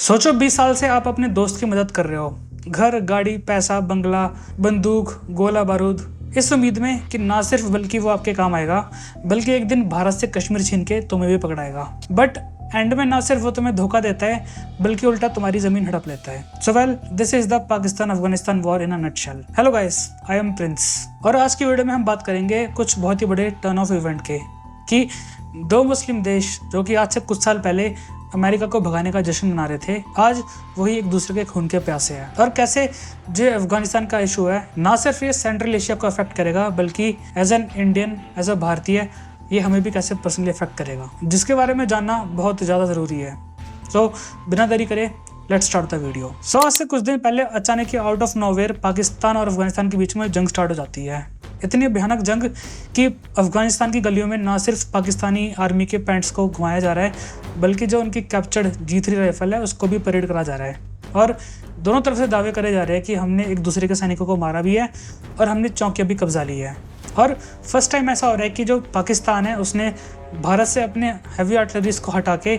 सोचो 20 साल से आप अपने दोस्त की मदद कर रहे हो, घर, गाड़ी, पैसा, बंगला, बंदूक, गोला बारूद, इस उम्मीद में कि ना सिर्फ बल्कि वो आपके काम आएगा, बल्कि एक दिन भारत से कश्मीर छीन के तुम्हें भी पकड़ाएगा। बट एंड में ना सिर्फ वो तुम्हें धोखा देता है, बल्कि उल्टा तुम्हारी जमीन हड़प लेता है। So well, this is the Pakistan Afghanistan war in a nutshell. Hello guys, I am Prince और आज की वीडियो में हम बात करेंगे कुछ बहुत ही बड़े टर्न ऑफ इवेंट के, कि दो मुस्लिम देश जो कि आज से कुछ साल पहले अमेरिका को भगाने का जश्न मना रहे थे, आज वही एक दूसरे के खून के प्यासे हैं। और कैसे जो अफगानिस्तान का इशू है, ना सिर्फ ये सेंट्रल एशिया को अफेक्ट करेगा, बल्कि as an Indian, as a भारतीय, ये हमें भी कैसे पर्सनली अफेक्ट करेगा, जिसके बारे में जानना बहुत ज़्यादा ज़रूरी है। सो बिना देरी करे लेट्स स्टार्ट द वीडियो। आज से कुछ दिन पहले अचानक ही आउट ऑफ नोवेयर पाकिस्तान और अफगानिस्तान के बीच में जंग स्टार्ट हो जाती है। इतनी भयानक जंग कि अफगानिस्तान की गलियों में ना सिर्फ पाकिस्तानी आर्मी के पैंट्स को घुमाया जा रहा है, बल्कि जो उनकी कैप्चर्ड G3 राइफल है उसको भी परेड करा जा रहा है। और दोनों तरफ से दावे करे जा रहे हैं कि हमने एक दूसरे के सैनिकों को मारा भी है और हमने चौकियां भी कब्जा ली है। और फर्स्ट टाइम ऐसा हो रहा है कि जो पाकिस्तान है उसने भारत से अपने हैवी आर्टिलरीज को हटा के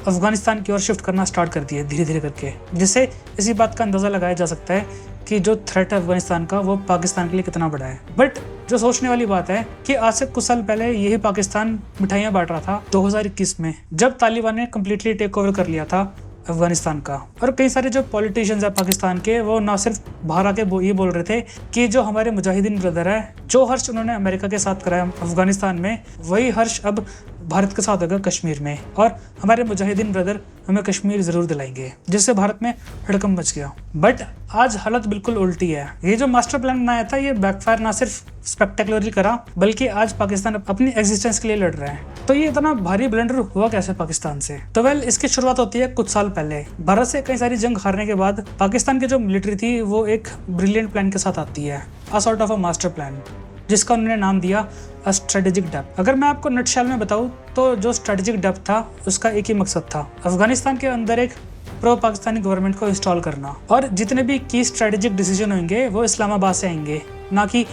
अफगानिस्तान की ओर शिफ्ट करना स्टार्ट कर दिया धीरे धीरे करके, जिससे इसी बात का अंदाज़ा लगाया जा सकता है कि जो थ्रेट है अफगानिस्तान का वो पाकिस्तान के लिए कितना बड़ा है। बट जो सोचने वाली बात है कि आज से कुछ साल पहले यही पाकिस्तान मिठाइयाँ बांट रहा था 2021 में, जब तालिबान ने कम्प्लीटली टेक ओवर कर लिया था अफगानिस्तान का। और कई सारे जो पॉलिटिशियंस है पाकिस्तान के, वो ना सिर्फ बाहर आके ये बोल रहे थे कि जो हमारे मुजाहिदीन ब्रदर है, जो हर्ष उन्होंने अमेरिका के साथ कराया अफगानिस्तान में, वही हर्ष अब भारत के साथ होगा कश्मीर में, और हमारे मुजाहिदीन ब्रदर हमें कश्मीर जरूर दिलाएंगे, जिससे भारत में हड़कंप मच गया। बट आज हालत बिल्कुल उल्टी है। ये जो मास्टर प्लान बनाया था, ये बैकफायर ना सिर्फ स्पेक्टेकुलरली करा, बल्कि आज पाकिस्तान अपनी एग्जिस्टेंस के लिए लड़ रहा है। तो ये इतना भारी ब्लंडर हुआ कैसे पाकिस्तान से? तो वेल, इसकी शुरुआत होती है कुछ साल पहले। भारत से कई सारी जंग हारने के बाद पाकिस्तान की जो मिलिट्री थी वो एक ब्रिलियंट प्लान के साथ आती है, a sort of a master plan, जिसका उन्होंने नाम दिया अ स्ट्रेटेजिक डेप्थ। अगर मैं आपको नटशेल में बताऊं तो जो स्ट्रेटेजिक डेप्थ था उसका एक ही मकसद था, अफगानिस्तान के अंदर एक प्रो पाकिस्तानी गवर्नमेंट को इंस्टॉल करना, और जितने भी की स्ट्रेटेजिक डिसीजन होंगे वो इस्लामाबाद से आएंगे, ना कि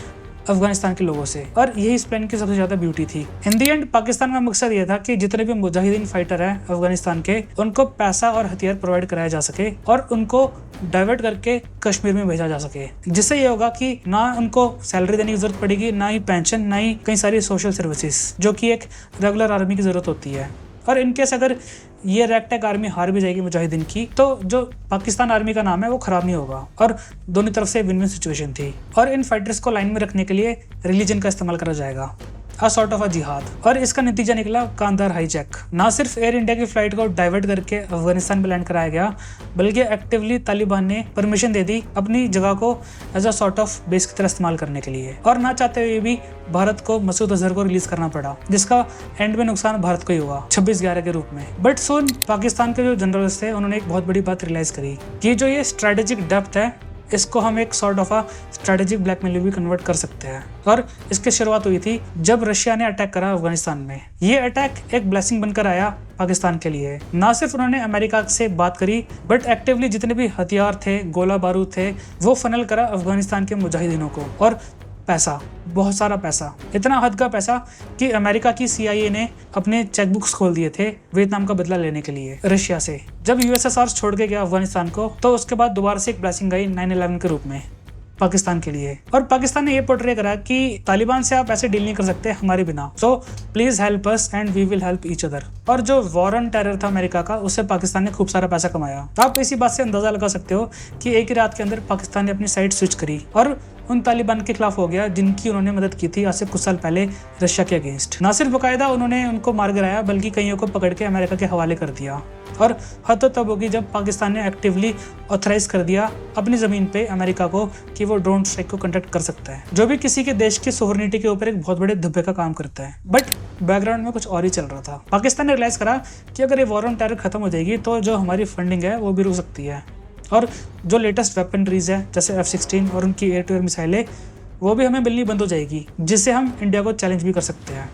अफगानिस्तान के लोगों से। और यही इस प्लान की सबसे ज्यादा ब्यूटी थी। इन दी एंड पाकिस्तान का मकसद ये था कि जितने भी मुजाहिदीन फाइटर हैं अफगानिस्तान के, उनको पैसा और हथियार प्रोवाइड कराया जा सके और उनको डाइवर्ट करके कश्मीर में भेजा जा सके, जिससे ये होगा कि ना उनको सैलरी देने की जरूरत पड़ेगी, ना ही पेंशन, ना ही कई सारी सोशल सर्विसेज जो कि एक रेगुलर आर्मी की जरूरत होती है। और इनकेस अगर ये रैगटैग आर्मी हार भी जाएगी मुजाहिदीन की, तो जो पाकिस्तान आर्मी का नाम है वो खराब नहीं होगा। और दोनों तरफ से विन विन सिचुएशन थी। और इन फाइटर्स को लाइन में रखने के लिए रिलीजन का इस्तेमाल करा जाएगा, अ सॉर्ट ऑफ अ जिहाद। और इसका नतीजा निकला कांधार हाईजैक। ना सिर्फ एयर इंडिया की फ्लाइट को डाइवर्ट करके अफगानिस्तान में लैंड कराया गया, बल्कि एक्टिवली तालिबान ने परमिशन दे दी अपनी जगह को as a sort of base की तरह इस्तेमाल करने के लिए। और ना चाहते हुए भी भारत को मसूद अजहर को रिलीज करना पड़ा, जिसका एंड में नुकसान भारत को ही हुआ 26/11 के रूप में। बट सुन, पाकिस्तान के जो जनरल्स थे उन्होंने एक बहुत बड़ी बात रियलाइज करी कि जो ये स्ट्रेटेजिक डेप्थ है, इसको हम एक sort of a strategic blackmail में भी कन्वर्ट कर सकते हैं। और इसकी शुरुआत हुई थी जब रशिया ने अटैक करा अफगानिस्तान में। ये अटैक एक ब्लेसिंग बनकर आया पाकिस्तान के लिए। ना सिर्फ उन्होंने अमेरिका से बात करी, बट एक्टिवली जितने भी हथियार थे, गोला बारूद थे, वो फनल करा अफगानिस्तान के मुजाहिदीनों को। और पैसा, बहुत सारा पैसा, इतना हद का पैसा कि अमेरिका की CIA ने अपने चेकबुक्स खोल दिए थे वियतनाम का बदला लेने के लिए रशिया से। जब USSR छोड़ के गया अफगानिस्तान को, तो उसके बाद दोबारा से एक ब्लेसिंग आई 9/11 के रूप में पाकिस्तान के लिए। और पाकिस्तान ने ये पोर्ट्रे करा कि तालिबान से आप ऐसे डील नहीं कर सकते हमारे बिना, so please help us and we will help each other. और जो वॉर ऑन टेरर था अमेरिका का, उससे पाकिस्तान ने खूब सारा पैसा कमाया। आप इसी बात से अंदाजा लगा सकते हो कि एक ही रात के अंदर पाकिस्तान ने अपनी साइड स्विच करी और उन तालिबान के खिलाफ हो गया जिनकी उन्होंने मदद की थी आज से कुछ साल पहले रशिया के अगेंस्ट। ना सिर्फ बाकायदा उन्होंने उनको मार गिराया, बल्कि कईयों को पकड़ के अमेरिका के हवाले कर दिया। और हद तो तब होगी जब पाकिस्तान ने एक्टिवली ऑथराइज कर दिया अपनी ज़मीन पे अमेरिका को कि वो ड्रोन स्ट्राइक को कंडक्ट कर सकता है, जो भी किसी के देश की सोवरेनिटी के ऊपर एक बहुत बड़े धब्बे का काम करता है। बट बैकग्राउंड में कुछ और ही चल रहा था। पाकिस्तान ने रियलाइज करा कि अगर ये वॉर ऑन टेरर खत्म हो जाएगी तो जो हमारी फंडिंग है वो भी रुक सकती है, और जो लेटेस्ट वेपनरीज है जैसे F-16 और उनकी एयर टू एयर मिसाइलें, वो भी हमें मिलनी बंद हो जाएगी, जिससे हम इंडिया को चैलेंज भी कर सकते हैं।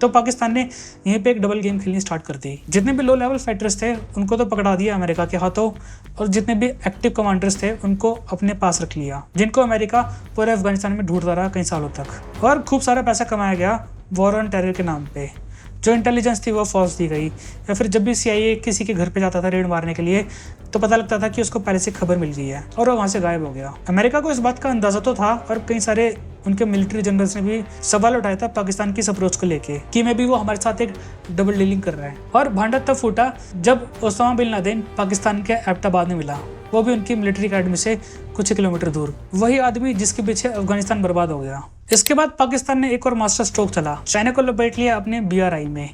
तो पाकिस्तान ने यहीं पे एक डबल गेम खेलनी स्टार्ट कर दी। जितने भी लो लेवल फाइटर्स थे उनको तो पकड़ा दिया अमेरिका के हाथों, और जितने भी एक्टिव कमांडर्स थे उनको अपने पास रख लिया, जिनको अमेरिका पूरे अफगानिस्तान में ढूंढता रहा कई सालों तक। और खूब सारा पैसा कमाया गया वॉर ऑन टेरर के नाम पे। जो इंटेलिजेंस थी वो फॉल्स दी गई, या फिर जब भी CIA किसी के घर पे जाता था रेड मारने के लिए तो पता लगता था कि उसको पहले से खबर मिल गई है और वो वहाँ से गायब हो गया। अमेरिका को इस बात का अंदाजा तो था और कई सारे उनके मिलिट्री जनरल्स ने भी सवाल उठाया था पाकिस्तान की इस अप्रोच को लेके कि मे भी वो हमारे साथ एक डबल डीलिंग कर रहा है। और भांडा तब फूटा जब ओसामा बिन लादेन पाकिस्तान के एबटाबाद में मिला, वो भी उनकी मिलिट्री अकेडमी से कुछ किलोमीटर दूर, वही आदमी जिसके पीछे अफगानिस्तान बर्बाद हो गया। इसके बाद पाकिस्तान ने एक और मास्टर स्ट्रोक चला, चाइना को लपेट लिया अपने BRI में,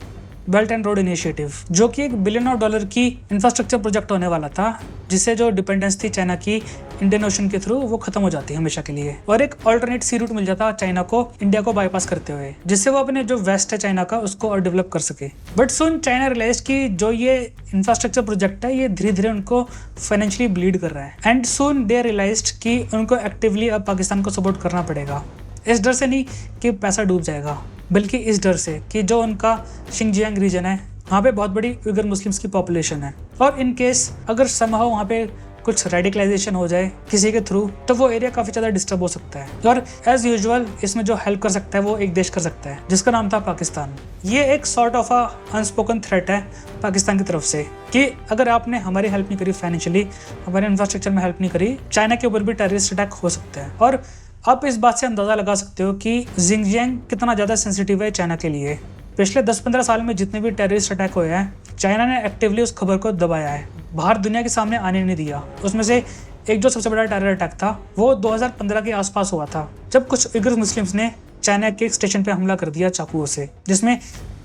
बेल्ट एंड रोड इनिशिएटिव, जो कि $1 बिलियन की इंफ्रास्ट्रक्चर प्रोजेक्ट होने वाला था, जिससे जो डिपेंडेंस थी चाइना की इंडियन ओशन के थ्रू वो खत्म हो जाती हमेशा के लिए, और एक ऑल्टरनेट सी रूट मिल जाता चाइना को इंडिया को बाईपास करते हुए, जिससे वो अपने जो वेस्ट है चाइना का उसको और डेवलप कर सके। बट सुन चाइना रियलाइज की जो ये इंफ्रास्ट्रक्चर प्रोजेक्ट है ये धीरे धीरे उनको फाइनेंशियली ब्लीड कर रहा है, एंड सून दे रियलाइज्ड कि उनको एक्टिवली अब पाकिस्तान को सपोर्ट करना पड़ेगा। इस डर से नहीं कि पैसा डूब जाएगा, बल्कि इस डर से कि जो उनका शिंगजियांग रीजन है वहाँ पे बहुत बड़ी उइगर मुस्लिम्स की पॉपुलेशन है, और इन केस अगर समहाउ वहाँ पे कुछ रेडिकलाइजेशन हो जाए किसी के थ्रू तो वो एरिया काफ़ी ज़्यादा डिस्टर्ब हो सकता है। और एज यूजुअल इसमें जो हेल्प कर सकता है वो एक देश कर सकता है जिसका नाम था पाकिस्तान। ये एक sort of a unspoken threat है पाकिस्तान की तरफ से कि अगर आपने हमारी हेल्प नहीं करी फाइनेंशियली, हमारे इंफ्रास्ट्रक्चर में हेल्प नहीं करी, चाइना के ऊपर भी टेररिस्ट अटैक हो सकता है। और आप इस बात से अंदाज़ा लगा सकते हो कि जिंगजियांग कितना ज़्यादा सेंसिटिव है चाइना के लिए। पिछले 10-15 साल में जितने भी टेररिस्ट अटैक हुए हैं चाइना ने एक्टिवली उस खबर को दबाया है, बाहर दुनिया के सामने आने नहीं दिया। उसमें से एक जो सबसे बड़ा टेरर अटैक था वो 2015 के आसपास हुआ था, जब कुछ उइगर मुस्लिम्स ने चाइना के एक स्टेशन पे हमला कर दिया चाकुओं से, जिसमें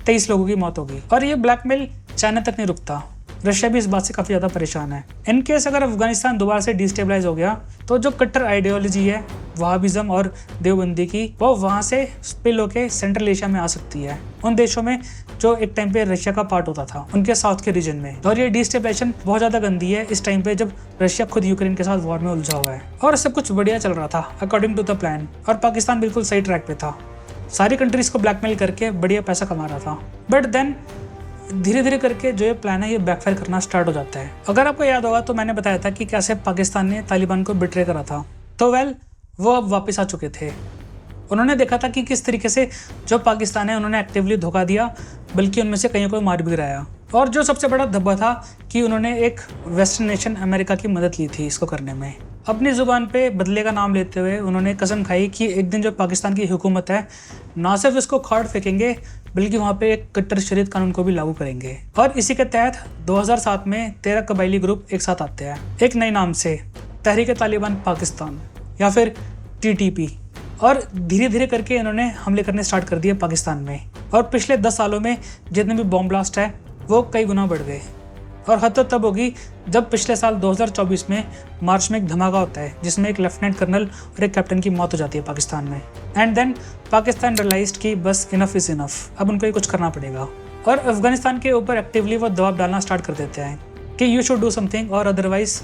23 लोगों की मौत हो गई। और ये ब्लैकमेल चाइना तक नहीं रुकता, रशिया भी इस बात से काफ़ी ज़्यादा परेशान है। इन केस अगर अफगानिस्तान दोबारा से डिस्टेबलाइज हो गया तो जो कट्टर आइडियोलॉजी है वहाबिज्म और देवबंदी की, वो वहाँ से स्पिल होके सेंट्रल एशिया में आ सकती है, उन देशों में जो एक टाइम पे रशिया का पार्ट होता था, उनके साउथ के रीजन में। और ये डिस्टेबलाइजेशन बहुत ज़्यादा गंदी है इस टाइम पे जब रशिया खुद यूक्रेन के साथ वॉर में उलझा हुआ है। और सब कुछ बढ़िया चल रहा था अकॉर्डिंग टू द प्लान, और पाकिस्तान बिल्कुल सही ट्रैक पे था, सारी कंट्रीज को ब्लैकमेल करके बढ़िया पैसा कमा रहा था। बट देन धीरे धीरे करके जो ये प्लान है ये बैकफायर करना स्टार्ट हो जाता है। अगर आपको याद होगा तो मैंने बताया था कि कैसे पाकिस्तान ने तालिबान को बिट्रे करा था, तो वो अब वापस आ चुके थे। उन्होंने देखा था कि किस तरीके से जो पाकिस्तान है उन्होंने एक्टिवली धोखा दिया, बल्कि उनमें से कईयों को मार भी गिराया। और जो सबसे बड़ा धब्बा था कि उन्होंने एक वेस्टर्न नेशन अमेरिका की मदद ली थी इसको करने में। अपनी ज़ुबान पे बदले का नाम लेते हुए उन्होंने कसम खाई कि एक दिन जो पाकिस्तान की हुकूमत है ना सिर्फ इसको खाड़ फेंकेंगे बल्कि वहाँ पे एक कट्टर शरीयत कानून को भी लागू करेंगे। और इसी के तहत 2007 में 13 कबायली ग्रुप एक साथ आते हैं एक नए नाम से, तहरीक तालिबान पाकिस्तान या फिर TTP, और धीरे धीरे करके इन्होंने हमले करने स्टार्ट कर दिए पाकिस्तान में। और पिछले 10 सालों में जितने भी बॉम्ब ब्लास्ट है वो कई गुना बढ़ गए। और हद तो तब होगी जब पिछले साल 2024 में मार्च में एक धमाका होता है जिसमें एक लेफ्टिनेंट कर्नल और एक कैप्टन की मौत हो जाती है पाकिस्तान में। एंड देन पाकिस्तान रियलाइज्ड कि बस इनफ इज़ इनफ, अब उनको ही कुछ करना पड़ेगा। और अफगानिस्तान के ऊपर एक्टिवली वो दबाव डालना स्टार्ट कर देते हैं कि यू शुड डू समथिंग और अदरवाइज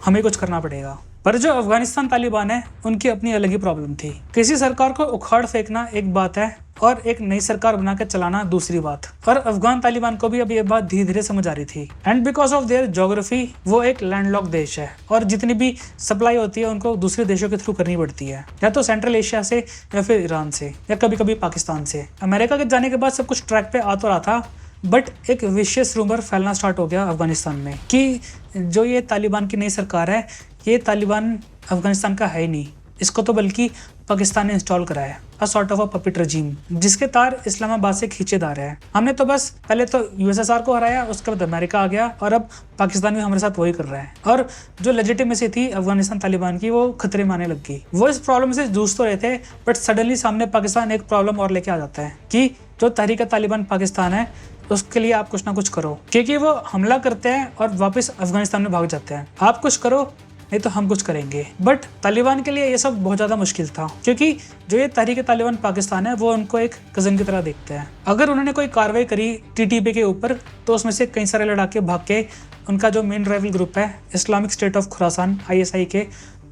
हमें कुछ करना पड़ेगा। पर जो अफगानिस्तान तालिबान है उनकी अपनी अलग ही प्रॉब्लम थी। किसी सरकार को उखाड़ फेंकना एक बात है और एक नई सरकार बना के चलाना दूसरी बात। और अफगान तालिबान को भी अब ये बात धीरे धीरे समझ आ रही थी। And because of their geography वो एक लैंडलॉक देश है और जितनी भी सप्लाई होती है उनको दूसरे देशों के थ्रू करनी पड़ती है, या तो सेंट्रल एशिया से या फिर ईरान से या कभी कभी पाकिस्तान से। अमेरिका के जाने के बाद सब कुछ ट्रैक पे आ तो रहा था, बट एक विशियस रूमर फैलना स्टार्ट हो गया अफगानिस्तान में कि जो ये तालिबान की नई सरकार है ये तालिबान अफगानिस्तान का है ही नहीं, इसको तो बल्कि पाकिस्तान ने इंस्टॉल करा है, a sort of a puppet regime, जिसके तार इस्लामाबाद से खींचे जा रहे हैं। हमने तो बस पहले तो USSR को हराया, उसके बाद अमेरिका आ गया और अब पाकिस्तान भी हमारे साथ वही कर रहा है। और जो लेजिटिमेसी थी अफगानिस्तान तालिबान की वो खतरे में आने लग गई। वो इस प्रॉब्लम से जूझ तो रहे थे, बट सडनली सामने पाकिस्तान एक प्रॉब्लम और लेके आ जाता है कि जो तहरीक तालिबान पाकिस्तान है उसके लिए आप कुछ ना कुछ करो, क्योंकि वो हमला करते हैं और वापस अफगानिस्तान में भाग जाते हैं। आप कुछ करो नहीं तो हम कुछ करेंगे। बट तालिबान के लिए ये सब बहुत ज़्यादा मुश्किल था, क्योंकि जो ये तहरीक तालिबान पाकिस्तान है वो उनको एक कज़न की तरह देखते हैं। अगर उन्होंने कोई कार्रवाई करी TTP के ऊपर तो उसमें से कई सारे लड़ाके भाग के उनका जो मेन राइवल ग्रुप है Islamic state of Khorasan ISI के,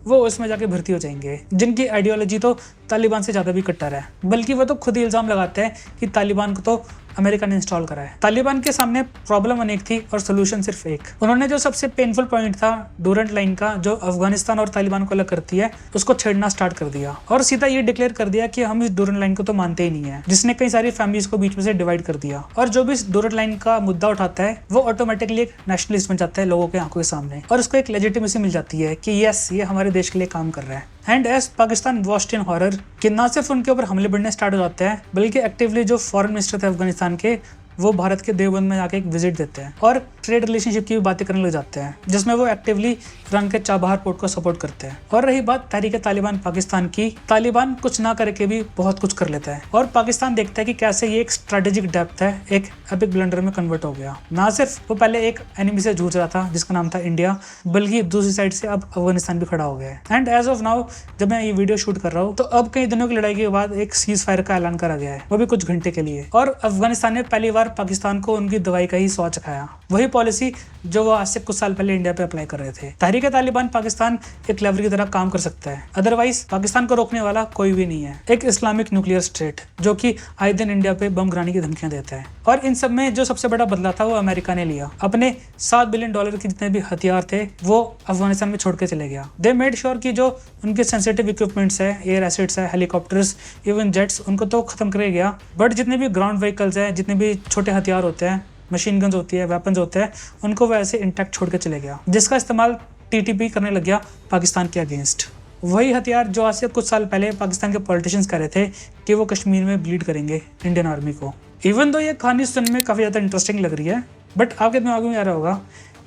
वो उसमें जाके भर्ती हो जाएंगे, जिनकी आइडियोलॉजी तो तालिबान से ज़्यादा भी कट्टर है, बल्कि वो तो खुद ही इल्ज़ाम लगाते हैं कि तालिबान को तो अमेरिका ने इंस्टॉल करा है। तालिबान के सामने प्रॉब्लम अनेक थी और सोल्यूशन सिर्फ एक। उन्होंने जो सबसे पेनफुल पॉइंट था डूरंट लाइन का, जो अफगानिस्तान और तालिबान को अलग करती है, उसको छेड़ना स्टार्ट कर दिया और सीधा ये डिक्लेयर कर दिया कि हम इस डूरंट लाइन को तो मानते ही नहीं है, जिसने कई सारी फैमिलीज को बीच में से डिवाइड कर दिया। और जो भी इस डूरंट लाइन का मुद्दा उठाता है वो ऑटोमेटिकली एक नेशनलिस्ट बन जाता है लोगों के आंखों के सामने, और उसको एक लेजिटिमेसी मिल जाती है कि यस, ये हमारे देश के लिए काम कर रहा है। And as Pakistan watched in horror कि ना सिर्फ उनके ऊपर हमले बढ़ने स्टार्ट हो जाते हैं, बल्कि एक्टिवली जो फॉरेन मिनिस्टर थे अफगानिस्तान के, वो भारत के देवबंद में जाके एक विजिट देते हैं और ट्रेड रिलेशनशिप की भी बातें करने लग जाते हैं, जिसमें वो एक्टिवली ईरान के चाबहार पोर्ट को सपोर्ट करते हैं। और रही बात तहरीक तालिबान पाकिस्तान की, तालिबान कुछ ना करके भी बहुत कुछ कर लेता है और पाकिस्तान देखता है कि कैसे ये एक स्ट्रेटेजिक डेप्थ है, एक एपिक ब्लंडर में कन्वर्ट हो गया। ना सिर्फ वो पहले एक एनिमी से जूझ रहा था जिसका नाम था इंडिया, बल्कि दूसरी साइड से अब अफगानिस्तान भी खड़ा हो गया है। एंड एज ऑफ नाउ जब मैं ये वीडियो शूट कर रहा हूँ तो अब कई दिनों की लड़ाई के बाद एक सीज फायर का ऐलान करा गया है, वो भी कुछ घंटे के लिए। और अफगानिस्तान ने पहली बार पाकिस्तान को उनकी दवाई का ही स्वाद चखाया, वही पॉलिसी जो वो आज से कुछ साल पहले इंडिया पे अप्लाई कर रहे थे। तहरीक तालिबान पाकिस्तान एक लेवर की तरह काम कर सकता है, अदरवाइज पाकिस्तान को रोकने वाला कोई भी नहीं है। एक इस्लामिक न्यूक्लियर स्टेट जो कि आए दिन इंडिया पे बम गिराने की धमकियां देता है। और इन सब में जो सबसे बड़ा बदला था वो अमेरिका ने लिया। अपने $7 बिलियन के जितने भी हथियार थे वो अफगानिस्तान में छोड़ के चले गया। दे मेड श्योर कि जो उनके सेंसिटिव इक्विपमेंट्स है, एयर एसेट्स है, हेलीकॉप्टर्स, इवन जेट्स, उनको तो खत्म कर गया, बट जितने भी ग्राउंड व्हीकल्स है, जितने भी छोटे हथियार होते हैं, मशीन गन्स होती है, वेपन्स होते हैं, उनको वो ऐसे इंटैक्ट छोड़ के चले गया, जिसका इस्तेमाल टीटीपी करने लग गया पाकिस्तान के अगेंस्ट। वही हथियार जो आज से कुछ साल पहले पाकिस्तान के पॉलिटिशियंस कह रहे थे कि वो कश्मीर में ब्लीड करेंगे इंडियन आर्मी को। इवन तो ये कहानी सुनने में काफ़ी ज़्यादा इंटरेस्टिंग लग रही है, बट आपके दिमाग में आ रहा होगा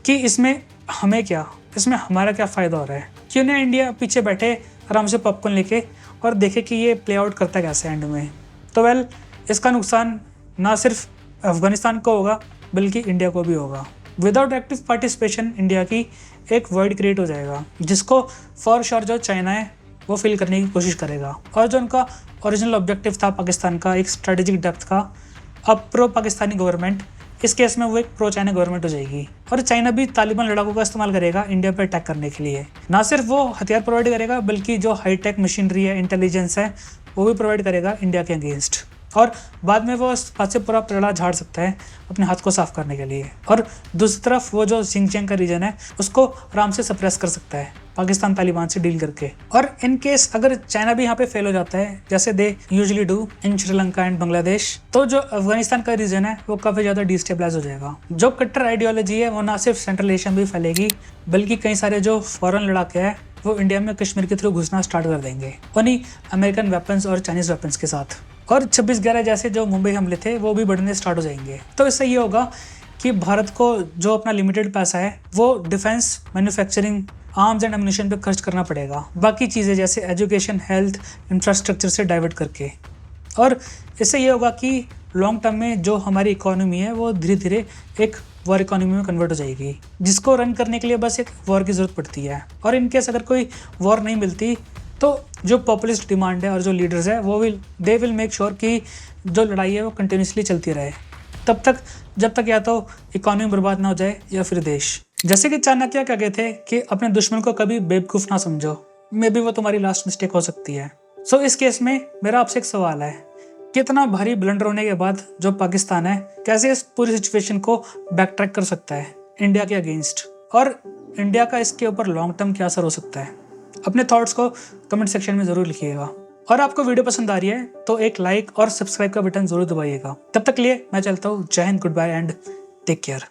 कि इसमें हमें क्या, इसमें हमारा क्या फ़ायदा हो रहा है? क्यों ना इंडिया पीछे बैठे आराम से पॉपकॉर्न लेके और देखे कि ये प्ले आउट करता कैसे एंड में। तो वेल, इसका नुकसान ना सिर्फ अफगानिस्तान को होगा बल्कि इंडिया को भी होगा। विदाउट एक्टिव पार्टिसिपेशन इंडिया की एक वर्ड क्रिएट हो जाएगा, जिसको फॉर श्योर जो चाइना है वो फिल करने की कोशिश करेगा। और जो उनका ओरिजिनल ऑब्जेक्टिव था पाकिस्तान का, एक स्ट्रेटेजिक डेप्थ का, अब प्रो पाकिस्तानी गवर्नमेंट, इस केस में वो एक प्रो चाइना गवर्नमेंट हो जाएगी। और चाइना भी तालिबान लड़ाकों का इस्तेमाल करेगा इंडिया पर अटैक करने के लिए। ना सिर्फ वो हथियार प्रोवाइड करेगा बल्कि जो हाईटेक मशीनरी है, इंटेलिजेंस है, वो भी प्रोवाइड करेगा इंडिया के अगेंस्ट। और बाद में वो उस हाथ से पूरा पलड़ा झाड़ सकता है अपने हाथ को साफ करने के लिए। और दूसरी तरफ वो जो सिंगजियांग का रीजन है उसको आराम से सप्रेस कर सकता है पाकिस्तान तालिबान से डील करके। और इन केस अगर चाइना भी यहाँ पे फेल हो जाता है, जैसे they usually do in Sri Lanka and Bangladesh, तो जो अफगानिस्तान का रीजन है वो काफ़ी ज़्यादा डिस्टेबलाइज हो जाएगा। जो कट्टर आइडियोलॉजी है वो ना सिर्फ सेंट्रल एशिया में भी फैलेगी, बल्कि कई सारे जो फॉरेन लड़ाके हैं वो इंडिया में कश्मीर के थ्रू घुसना स्टार्ट कर देंगे, उन्हीं अमेरिकन वेपन्स और चाइनीज वेपन्स के साथ। और 26/11 जैसे जो मुंबई हमले थे वो भी बढ़ने स्टार्ट हो जाएंगे। तो इससे ये होगा कि भारत को जो अपना लिमिटेड पैसा है वो defence, manufacturing, arms and ammunition पे खर्च करना पड़ेगा, बाकी चीज़ें जैसे एजुकेशन, हेल्थ, इंफ्रास्ट्रक्चर से डाइवर्ट करके। और इससे ये होगा कि लॉन्ग टर्म में जो हमारी इकोनॉमी है वो धीरे धीरे एक वॉर इकोनॉमी में कन्वर्ट हो जाएगी, जिसको रन करने के लिए बस एक वॉर की ज़रूरत पड़ती है। और इनकेस अगर कोई वॉर नहीं मिलती तो जो पॉपुलिस्ट डिमांड है और जो लीडर्स है वो दे विल मेक श्योर कि जो लड़ाई है वो कंटिन्यूसली चलती रहे, तब तक जब तक या तो इकोनॉमी बर्बाद ना हो जाए या फिर देश। जैसे कि चाणक्य क्या कहते थे कि अपने दुश्मन को कभी बेवकूफ़ ना समझो, मे बी वो तुम्हारी लास्ट मिस्टेक हो सकती है। सो इस केस में मेरा आपसे एक सवाल है, कितना भारी ब्लंडर होने के बाद जो पाकिस्तान है कैसे इस पूरी सिचुएशन को बैक ट्रैक कर सकता है इंडिया के अगेंस्ट, और इंडिया का इसके ऊपर लॉन्ग टर्म क्या असर हो सकता है? अपने थॉट्स को कमेंट सेक्शन में ज़रूर लिखिएगा। और आपको वीडियो पसंद आ रही है तो एक लाइक और सब्सक्राइब का बटन ज़रूर दबाइएगा। तब तक लिए मैं चलता हूँ। Jai Hind, goodbye and take care.